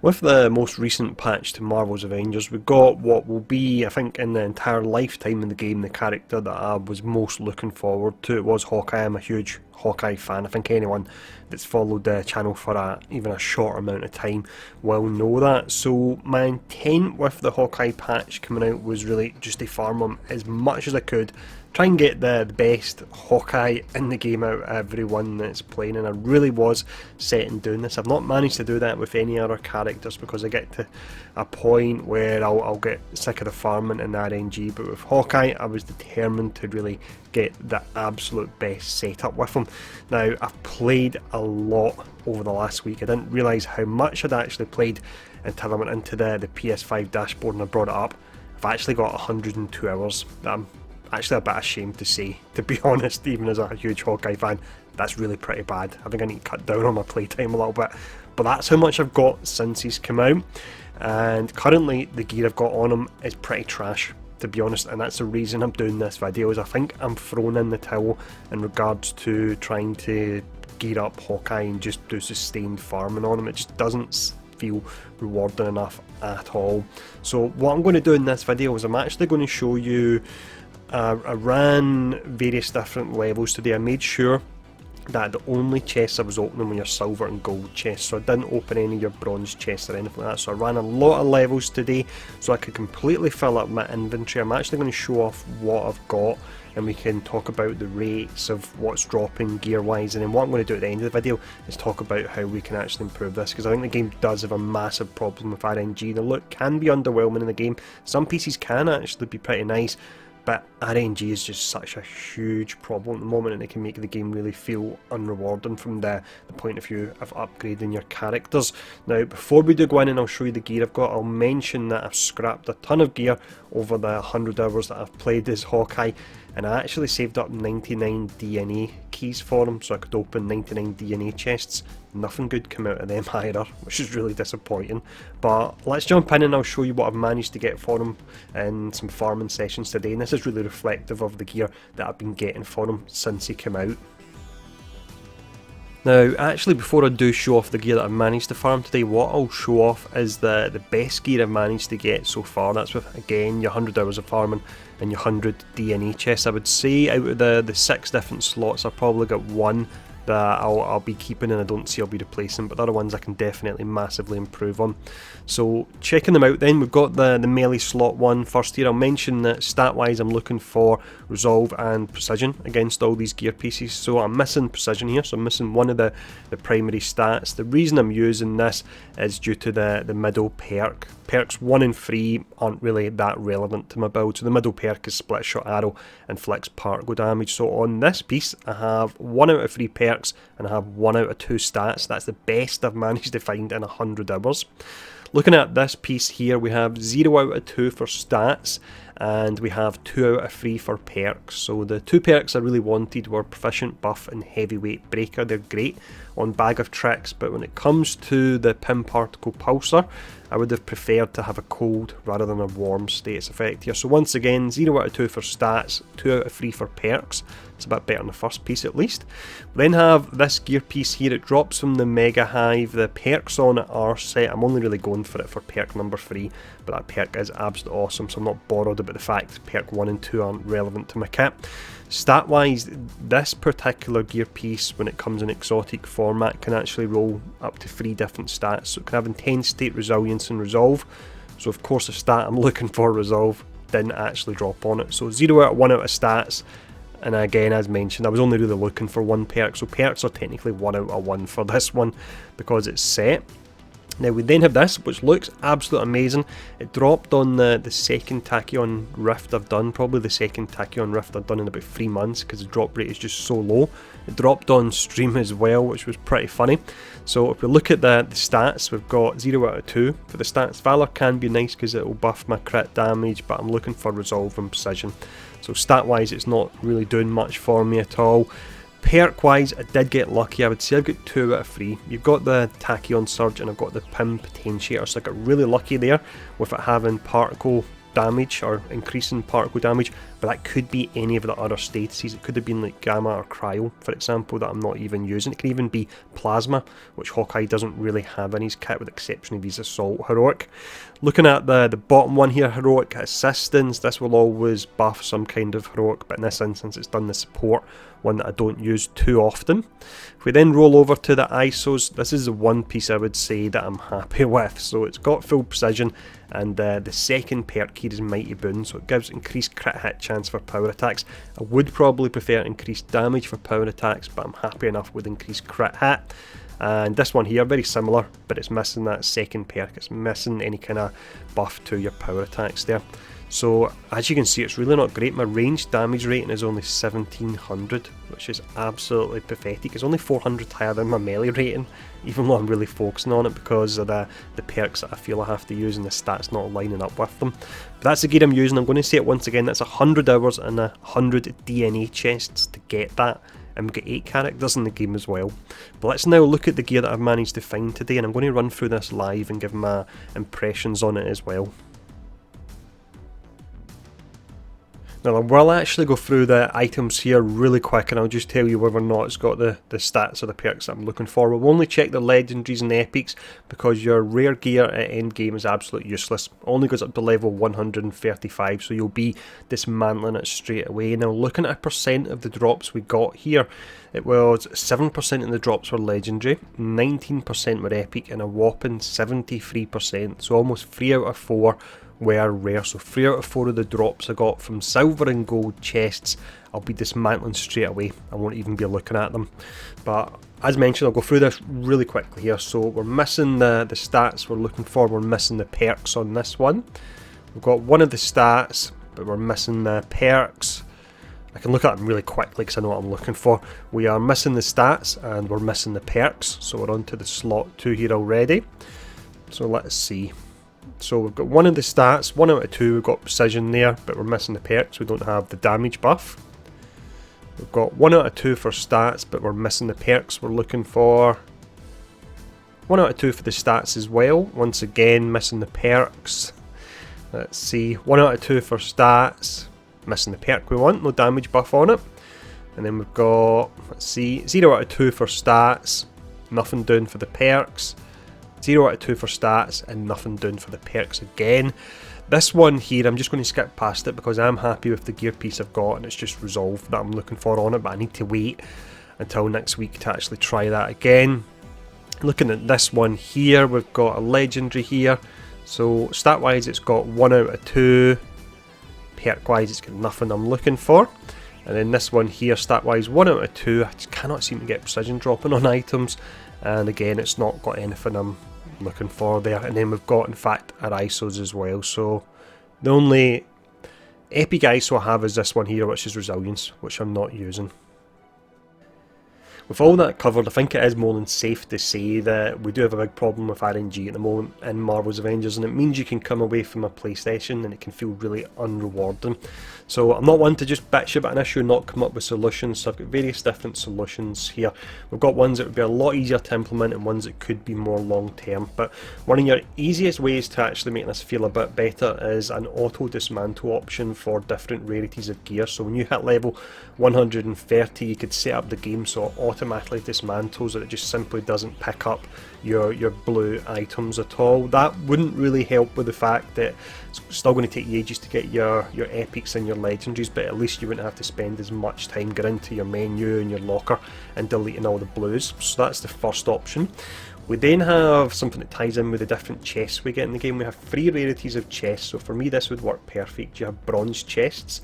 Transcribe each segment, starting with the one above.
With the most recent patch to Marvel's Avengers, we got what will be, I think, in the entire lifetime of the game, the character that I was most looking forward to. It was Hawkeye. I'm a huge Hawkeye fan. I think anyone that's followed the channel for even a short amount of time will know that. So my intent with the Hawkeye patch coming out was really just to farm him as much as I could, try and get the best Hawkeye in the game out of everyone that's playing, and I really was set in doing this. I've not managed to do that with any other characters because I get to a point where I'll get sick of the farming and the RNG, but with Hawkeye I was determined to really get the absolute best setup with him. Now, I've played a lot over the last week. I didn't realise how much I'd actually played until I went into the PS5 dashboard and I brought it up. I've actually got 102 hours that I'm actually a bit ashamed to say, to be honest. Even as a huge Hawkeye fan, that's really pretty bad. I think I need to cut down on my playtime a little bit, but that's how much I've got since he's come out. And currently the gear I've got on him is pretty trash, to be honest, and that's the reason I'm doing this video. Is I think I'm throwing in the towel in regards to trying to gear up Hawkeye and just do sustained farming on him. It just doesn't feel rewarding enough at all. So what I'm going to do in this video is I'm actually going to show you I ran various different levels today. I made sure that the only chests I was opening were your silver and gold chests, so I didn't open any of your bronze chests or anything like that. So I ran a lot of levels today so I could completely fill up my inventory. I'm actually going to show off what I've got, and we can talk about the rates of what's dropping gear wise, and then what I'm going to do at the end of the video is talk about how we can actually improve this, because I think the game does have a massive problem with RNG. The look can be underwhelming in the game. Some pieces can actually be pretty nice, but RNG is just such a huge problem at the moment, and it can make the game really feel unrewarding from the point of view of upgrading your characters. Now, before we do go in and I'll show you the gear I've got, I'll mention that I've scrapped a ton of gear over the 100 hours that I've played as Hawkeye, and I actually saved up 99 DNA keys for him so I could open 99 DNA chests. Nothing good came out of them either, which is really disappointing. But let's jump in and I'll show you what I've managed to get for him in some farming sessions today, and this is really reflective of the gear that I've been getting for him since he came out. Now, actually, before I do show off the gear that I've managed to farm today, what I'll show off is the best gear I've managed to get so far. That's with, again, your 100 hours of farming and your 100 DNA chests. I would say out of the 6 different slots, I've probably got one that I'll be keeping and I don't see I'll be replacing, but the other ones I can definitely massively improve on. So checking them out then, we've got the melee slot one first here. I'll mention that stat wise I'm looking for resolve and precision against all these gear pieces, so I'm missing precision here, so I'm missing one of the primary stats. The reason I'm using this is due to the middle perk. Perks 1 and 3 aren't really that relevant to my build, so the middle perk is split shot arrow and flicks particle damage. So on this piece I have 1 out of 3 perks and I have 1 out of 2 stats. That's the best I've managed to find in 100 hours. Looking at this piece here, we have 0 out of 2 for stats and we have 2 out of 3 for perks. So the 2 perks I really wanted were Proficient, Buff and Heavyweight Breaker. They're great on Bag of Tricks, but when it comes to the Pin Particle Pulsar, I would have preferred to have a cold rather than a warm status effect here. So once again, 0 out of 2 for stats, 2 out of 3 for perks. It's a bit better than the first piece at least. We then have this gear piece here. It drops from the Mega Hive. The perks on it are set. I'm only really going for it for perk number 3, but that perk is absolutely awesome, so I'm not bothered about the fact perk 1 and 2 aren't relevant to my kit. Stat wise, this particular gear piece, when it comes in exotic format, can actually roll up to 3 different stats. So it can have intensity, resilience and resolve. So of course the stat I'm looking for, resolve, didn't actually drop on it. So 0 out of 1 out of stats, and again, as mentioned, I was only really looking for 1 perk, so perks are technically 1 out of 1 for this one because it's set. Now we then have this, which looks absolutely amazing. It dropped on the second Tachyon Rift I've done, probably the second Tachyon Rift I've done in about 3 months, because the drop rate is just so low. It dropped on stream as well, which was pretty funny. So if we look at the stats, we've got 0 out of 2 for the stats. Valor can be nice because it will buff my crit damage, but I'm looking for resolve and precision. So stat wise it's not really doing much for me at all. Perk wise, I did get lucky. I would say I've got 2 out of 3. You've got the Tachyon Surge and I've got the Pim Potentiator, so I got really lucky there with it having particle damage or increasing particle damage but that could be any of the other statuses. It could have been like Gamma or Cryo, for example, that I'm not even using. It could even be Plasma, which Hawkeye doesn't really have in his kit, with the exception of his Assault Heroic. Looking at the bottom one here, Heroic Assistance, this will always buff some kind of Heroic, but in this instance it's done the support, one that I don't use too often. If we then roll over to the ISOs, this is the one piece I would say that I'm happy with. So it's got full precision, and the second perk here is Mighty Boon, so it gives increased crit hit chance for power attacks. I would probably prefer increased damage for power attacks, but I'm happy enough with increased crit hit. And this one here, very similar, but it's missing that second perk. It's missing any kind of buff to your power attacks there. So as you can see, it's really not great. My range damage rating is only 1700, which is absolutely pathetic. It's only 400 higher than my melee rating, even though I'm really focusing on it because of the perks that I feel I have to use and the stats not lining up with them. But that's the gear I'm using. I'm going to say it once again, that's 100 hours and 100 DNA chests to get that. And we've got 8 characters in the game as well. But let's now look at the gear that I've managed to find today, and I'm going to run through this live and give my impressions on it as well. Now I will actually go through the items here really quick, and I'll just tell you whether or not it's got the stats or the perks that I'm looking for. We'll only check the legendaries and the epics because your rare gear at endgame is absolutely useless. Only goes up to level 135, so you'll be dismantling it straight away. Now looking at a percent of the drops we got here, it was 7% of the drops were legendary, 19% were epic, and a whopping 73%, so almost 3 out of 4 were rare. So 3 out of 4 of the drops I got from silver and gold chests I'll be dismantling straight away. I won't even be looking at them. But as mentioned, I'll go through this really quickly here. So we're missing the stats we're looking for, we're missing the perks on this one. We've got one of the stats, but we're missing the perks. I can look at them really quickly because I know what I'm looking for. We are missing the stats and we're missing the perks, so we're on to the slot 2 here already. So let's see. So we've got one of the stats, 1 out of 2, we've got precision there, but we're missing the perks, we don't have the damage buff. We've got 1 out of 2 for stats, but we're missing the perks we're looking for. 1 out of 2 for the stats as well, once again missing the perks. Let's see, 1 out of 2 for stats, missing the perk we want, no damage buff on it. And then we've got, let's see, 0 out of 2 for stats, nothing doing for the perks. 0 out of 2 for stats and nothing doing for the perks again. This one here, I'm just going to skip past it because I'm happy with the gear piece I've got and it's just resolved that I'm looking for on it, but I need to wait until next week to actually try that again. Looking at this one here, we've got a legendary here. So stat wise it's got 1 out of 2, perk wise it's got nothing I'm looking for. And then this one here, stat wise 1 out of 2, I just cannot seem to get precision dropping on items. And again, it's not got anything I'm looking for there. And then we've got, in fact, our ISOs as well. So the only epic ISO I have is this one here, which is Resilience, which I'm not using. With all that covered, I think it is more than safe to say that we do have a big problem with RNG at the moment in Marvel's Avengers, and it means you can come away from a PlayStation and it can feel really unrewarding. So I'm not one to just bitch about an issue and not come up with solutions, so I've got various different solutions here. We've got ones that would be a lot easier to implement and ones that could be more long term, but one of your easiest ways to actually make this feel a bit better is an auto dismantle option for different rarities of gear. So when you hit level 130, you could set up the game so it automatically dismantles it. It just simply doesn't pick up your blue items at all. That wouldn't really help with the fact that it's still going to take you ages to get your epics and your legendaries, but at least you wouldn't have to spend as much time getting into your menu and your locker and deleting all the blues. So that's the first option. We then have something that ties in with the different chests we get in the game. We have 3 rarities of chests, so for me this would work perfect. You have bronze chests,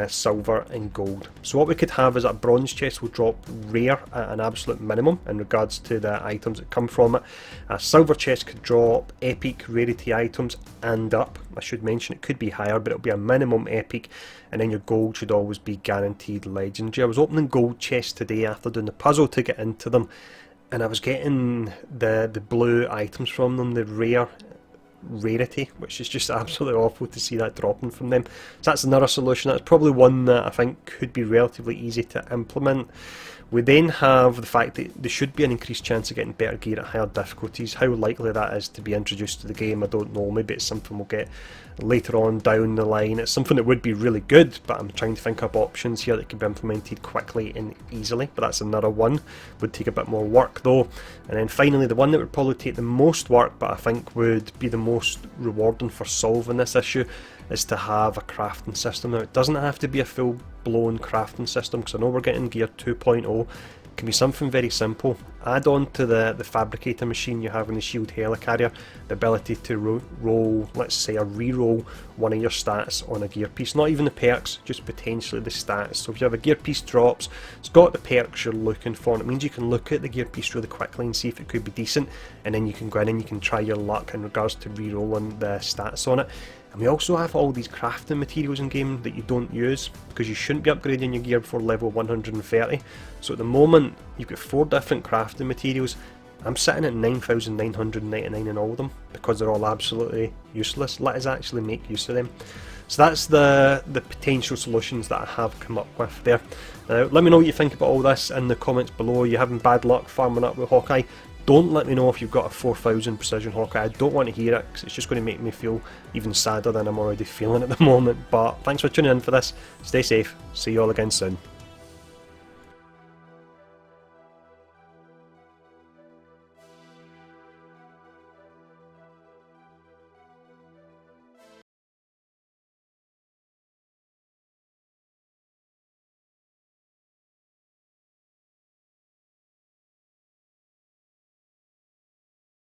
silver and gold. So what we could have is that bronze chest will drop rare at an absolute minimum in regards to the items that come from it. A silver chest could drop epic rarity items and up. I should mention it could be higher, but it'll be a minimum epic, and then your gold should always be guaranteed legendary. I was opening gold chests today after doing the puzzle to get into them, and I was getting the blue items from them, the rarity, which is just absolutely awful to see that dropping from them. So that's another solution. That's probably one that I think could be relatively easy to implement. We then have the fact that there should be an increased chance of getting better gear at higher difficulties. How likely that is to be introduced to the game, I don't know. Maybe it's something we'll get later on down the line. It's something that would be really good, but I'm trying to think up options here that can be implemented quickly and easily. But that's another one. Would take a bit more work though. And then finally, the one that would probably take the most work, but I think would be the most rewarding for solving this issue, is to have a crafting system. Now, it doesn't have to be a full-blown crafting system, because I know we're getting Gear 2.0. It can be something very simple. Add on to the fabricator machine you have in the shield helicarrier the ability to roll, let's say, or re-roll one of your stats on a gear piece. Not even the perks, just potentially the stats. So if you have a gear piece drops, it's got the perks you're looking for, and it means you can look at the gear piece really quickly and see if it could be decent, and then you can go in and you can try your luck in regards to re-rolling the stats on it. And we also have all these crafting materials in game that you don't use, because you shouldn't be upgrading your gear before level 130. So at the moment you've got 4 different crafting materials. I'm sitting at 9,999 in all of them because they're all absolutely useless. Let us actually make use of them. So that's the potential solutions that I have come up with there. Now let me know what you think about all this in the comments below. Are you having bad luck farming up with Hawkeye? Don't let me know if you've got a 4000 precision Hawkeye. I don't want to hear it, because it's just going to make me feel even sadder than I'm already feeling at the moment. But thanks for tuning in for this. Stay safe. See you all again soon.